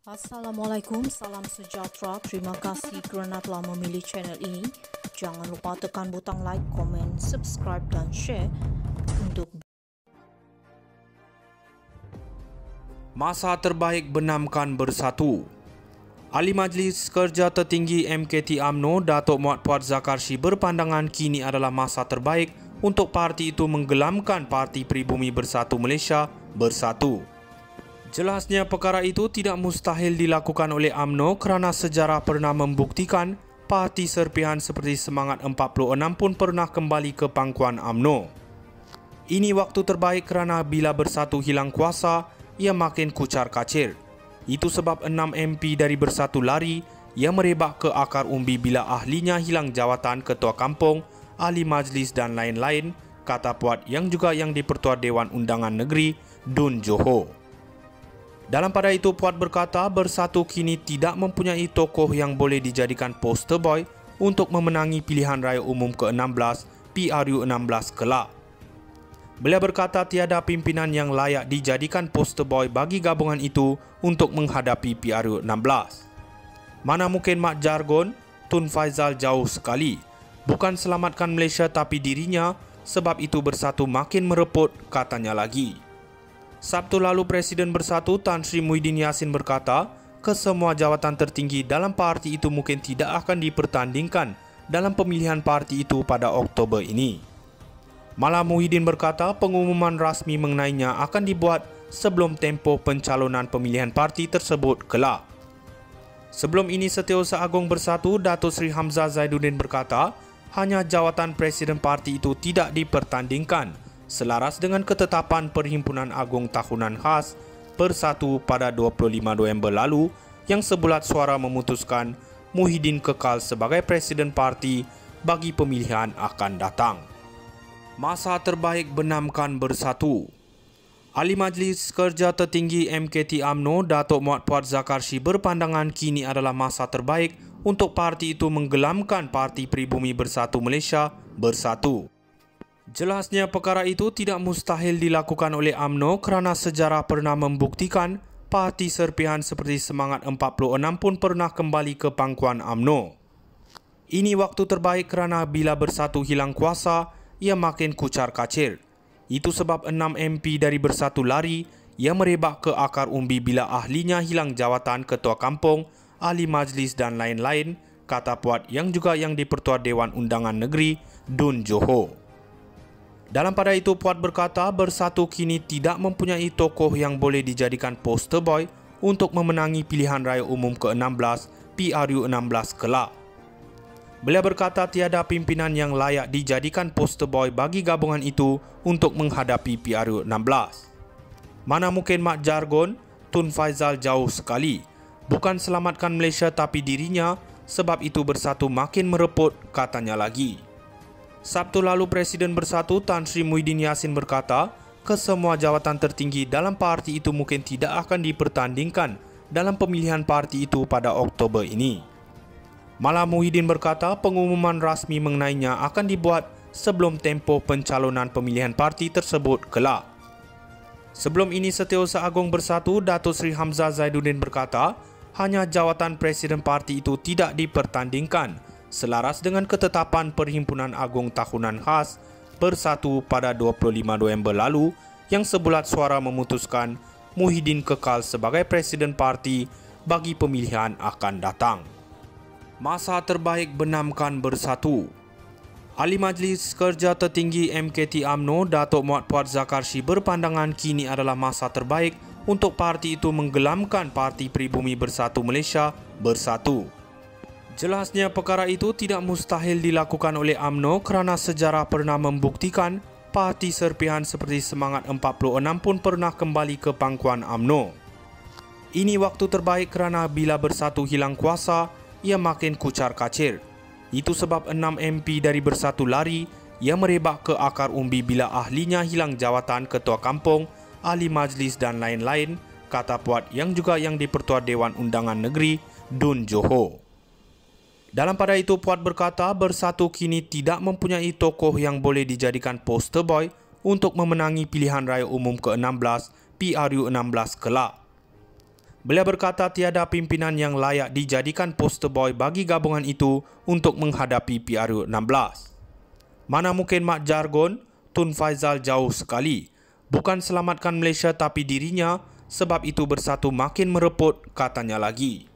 Assalamualaikum, salam sejahtera. Terima kasih kerana telah memilih channel ini. Jangan lupa tekan butang like, komen, subscribe dan share untuk Masa terbaik benamkan bersatu. Ahli Majlis Kerja Tertinggi MKT UMNO Datuk Muhammad Puat Zakarshi berpandangan kini adalah masa terbaik untuk parti itu menggelamkan Parti Pribumi Bersatu Malaysia bersatu. Jelasnya perkara itu tidak mustahil dilakukan oleh UMNO kerana sejarah pernah membuktikan parti serpihan seperti Semangat 46 pun pernah kembali ke pangkuan UMNO. Ini waktu terbaik kerana bila bersatu hilang kuasa, ia makin kucar-kacir. Itu sebab 6 MP dari Bersatu lari, ia merebak ke akar umbi bila ahlinya hilang jawatan ketua kampung, ahli majlis dan lain-lain, kata Puat yang juga yang di-Pertua Dewan Undangan Negeri, Dun Johor. Dalam pada itu, Puat berkata Bersatu kini tidak mempunyai tokoh yang boleh dijadikan poster boy untuk memenangi pilihan raya umum ke-16 PRU16 kelak. Beliau berkata tiada pimpinan yang layak dijadikan poster boy bagi gabungan itu untuk menghadapi PRU16. Mana mungkin Mat Jargon, Tun Faizal jauh sekali. Bukan selamatkan Malaysia tapi dirinya, sebab itu Bersatu makin mereput, katanya lagi. Sabtu lalu Presiden Bersatu Tan Sri Muhyiddin Yassin berkata, kesemua jawatan tertinggi dalam parti itu mungkin tidak akan dipertandingkan dalam pemilihan parti itu pada Oktober ini. Malah Muhyiddin berkata pengumuman rasmi mengenainya akan dibuat sebelum tempoh pencalonan pemilihan parti tersebut kelak. Sebelum ini Setiausaha Agong Bersatu Datuk Seri Hamzah Zaiduddin berkata hanya jawatan Presiden parti itu tidak dipertandingkan selaras dengan ketetapan Perhimpunan Agung Tahunan Khas Bersatu pada 25 November lalu yang sebulat suara memutuskan Muhyiddin kekal sebagai Presiden parti bagi pemilihan akan datang. Masa terbaik benamkan bersatu. Ahli Majlis Kerja Tertinggi MKT UMNO Datuk Muhammad Puat Zakarshi berpandangan kini adalah masa terbaik untuk parti itu menggelamkan Parti Pribumi Bersatu Malaysia bersatu. Jelasnya perkara itu tidak mustahil dilakukan oleh UMNO kerana sejarah pernah membuktikan parti serpihan seperti Semangat 46 pun pernah kembali ke pangkuan UMNO. Ini waktu terbaik kerana bila Bersatu hilang kuasa, ia makin kucar-kacir. Itu sebab 6 MP dari Bersatu lari, ia merebak ke akar umbi bila ahlinya hilang jawatan ketua kampung, ahli majlis dan lain-lain, kata Puat yang juga yang di-Pertua Dewan Undangan Negeri, Dun Johor. Dalam pada itu, Puat berkata Bersatu kini tidak mempunyai tokoh yang boleh dijadikan poster boy untuk memenangi pilihan raya umum ke-16 PRU16 kelak. Beliau berkata tiada pimpinan yang layak dijadikan poster boy bagi gabungan itu untuk menghadapi PRU16. Mana mungkin Mat Jargon, Tun Faizal jauh sekali. Bukan selamatkan Malaysia tapi dirinya, sebab itu Bersatu makin mereput, katanya lagi. Sabtu lalu Presiden Bersatu Tan Sri Muhyiddin Yassin berkata, kesemua jawatan tertinggi dalam parti itu mungkin tidak akan dipertandingkan dalam pemilihan parti itu pada Oktober ini. Malah Muhyiddin berkata pengumuman rasmi mengenainya akan dibuat sebelum tempoh pencalonan pemilihan parti tersebut kelak. Sebelum ini Setiausaha Agong Bersatu Datuk Seri Hamzah Zaiduddin berkata hanya jawatan Presiden parti itu tidak dipertandingkan selaras dengan ketetapan Perhimpunan Agung Tahunan Khas Bersatu pada 25 November lalu yang sebulat suara memutuskan Muhyiddin kekal sebagai Presiden parti bagi pemilihan akan datang. Masa terbaik benamkan bersatu. Ahli Majlis Kerja Tertinggi MKT UMNO Datuk Muhammad Puat Zakarshi berpandangan kini adalah masa terbaik untuk parti itu menggelamkan Parti Pribumi Bersatu Malaysia bersatu. Jelasnya perkara itu tidak mustahil dilakukan oleh UMNO kerana sejarah pernah membuktikan parti serpihan seperti Semangat 46 pun pernah kembali ke pangkuan UMNO. Ini waktu terbaik kerana bila Bersatu hilang kuasa, ia makin kucar-kacir. Itu sebab 6 MP dari Bersatu lari, ia merebak ke akar umbi bila ahlinya hilang jawatan ketua kampung, ahli majlis dan lain-lain, kata Puat yang juga yang di-Pertua Dewan Undangan Negeri, Dun Johor. Dalam pada itu, Puat berkata Bersatu kini tidak mempunyai tokoh yang boleh dijadikan poster boy untuk memenangi pilihan raya umum ke-16 PRU16 kelak. Beliau berkata tiada pimpinan yang layak dijadikan poster boy bagi gabungan itu untuk menghadapi PRU 16. Mana mungkin Mat Jargon, Tun Faizal jauh sekali. Bukan selamatkan Malaysia tapi dirinya, sebab itu Bersatu makin mereput, katanya lagi.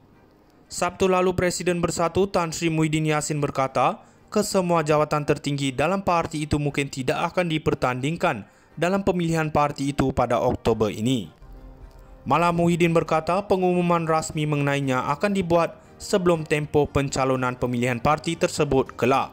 Sabtu lalu Presiden Bersatu Tan Sri Muhyiddin Yassin berkata, kesemua jawatan tertinggi dalam parti itu mungkin tidak akan dipertandingkan dalam pemilihan parti itu pada Oktober ini. Malah Muhyiddin berkata pengumuman rasmi mengenainya akan dibuat sebelum tempoh pencalonan pemilihan parti tersebut kelak.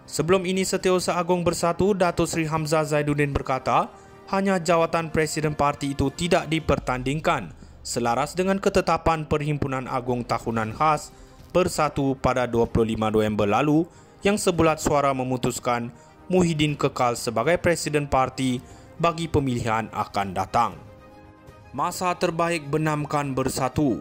Sebelum ini Setiausaha Agung Bersatu Datuk Seri Hamzah Zaiduddin berkata, hanya jawatan Presiden parti itu tidak dipertandingkan selaras dengan ketetapan Perhimpunan Agung Tahunan Khas Bersatu pada 25 November lalu yang sebulat suara memutuskan Muhyiddin kekal sebagai Presiden parti bagi pemilihan akan datang. Masa terbaik benamkan Bersatu.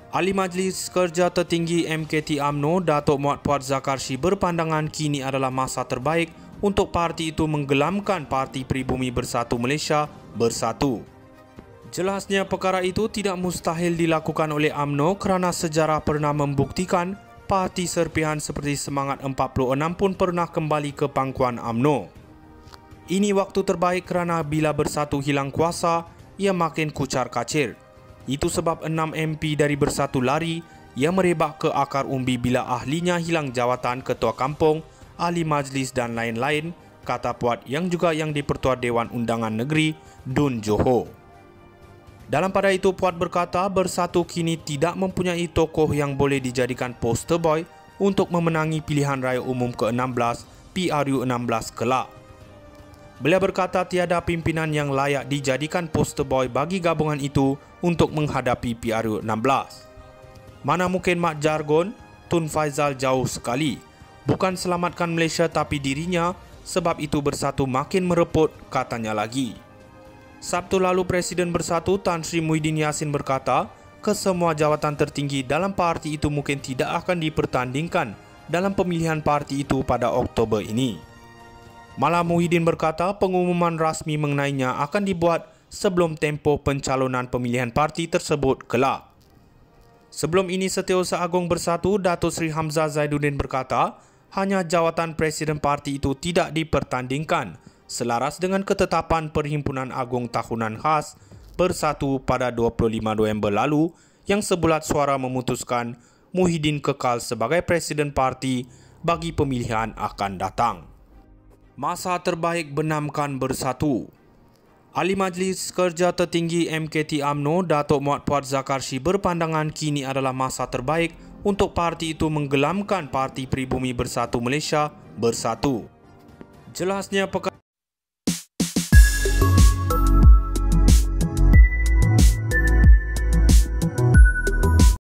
Ahli Majlis Kerja Tertinggi MKT UMNO Datuk Muhammad Puat Zakarshi berpandangan kini adalah masa terbaik untuk parti itu menggelamkan Parti Pribumi Bersatu Malaysia Bersatu. Jelasnya perkara itu tidak mustahil dilakukan oleh UMNO kerana sejarah pernah membuktikan parti serpihan seperti Semangat 46 pun pernah kembali ke pangkuan UMNO. Ini waktu terbaik kerana bila Bersatu hilang kuasa, ia makin kucar-kacir. Itu sebab 6 MP dari Bersatu lari, ia merebak ke akar umbi bila ahlinya hilang jawatan ketua kampung, ahli majlis dan lain-lain, kata Puat yang juga yang di-Pertua Dewan Undangan Negeri, Dun Johor. Dalam pada itu, Puat berkata Bersatu kini tidak mempunyai tokoh yang boleh dijadikan poster boy untuk memenangi pilihan raya umum ke-16 PRU 16 kelak. Beliau berkata tiada pimpinan yang layak dijadikan poster boy bagi gabungan itu untuk menghadapi PRU 16. Mana mungkin Mat Jargon, Tun Faizal jauh sekali. Bukan selamatkan Malaysia tapi dirinya, sebab itu Bersatu makin mereput, katanya lagi. Sabtu lalu Presiden Bersatu Tan Sri Muhyiddin Yassin berkata, kesemua jawatan tertinggi dalam parti itu mungkin tidak akan dipertandingkan dalam pemilihan parti itu pada Oktober ini. Malah Muhyiddin berkata pengumuman rasmi mengenainya akan dibuat sebelum tempoh pencalonan pemilihan parti tersebut kelak. Sebelum ini Setiausaha Agung Bersatu Datuk Seri Hamzah Zaiduddin berkata, hanya jawatan Presiden parti itu tidak dipertandingkan selaras dengan ketetapan Perhimpunan Agung Tahunan Khas Bersatu pada 25 November lalu yang sebulat suara memutuskan Muhyiddin kekal sebagai Presiden parti bagi pemilihan akan datang. Masa terbaik benamkan Bersatu. Ahli Majlis Kerja Tertinggi MKT UMNO Datuk Muhammad Puat Zakarshi berpandangan kini adalah masa terbaik untuk parti itu menggelamkan Parti Pribumi Bersatu Malaysia Bersatu. Jelasnya perkara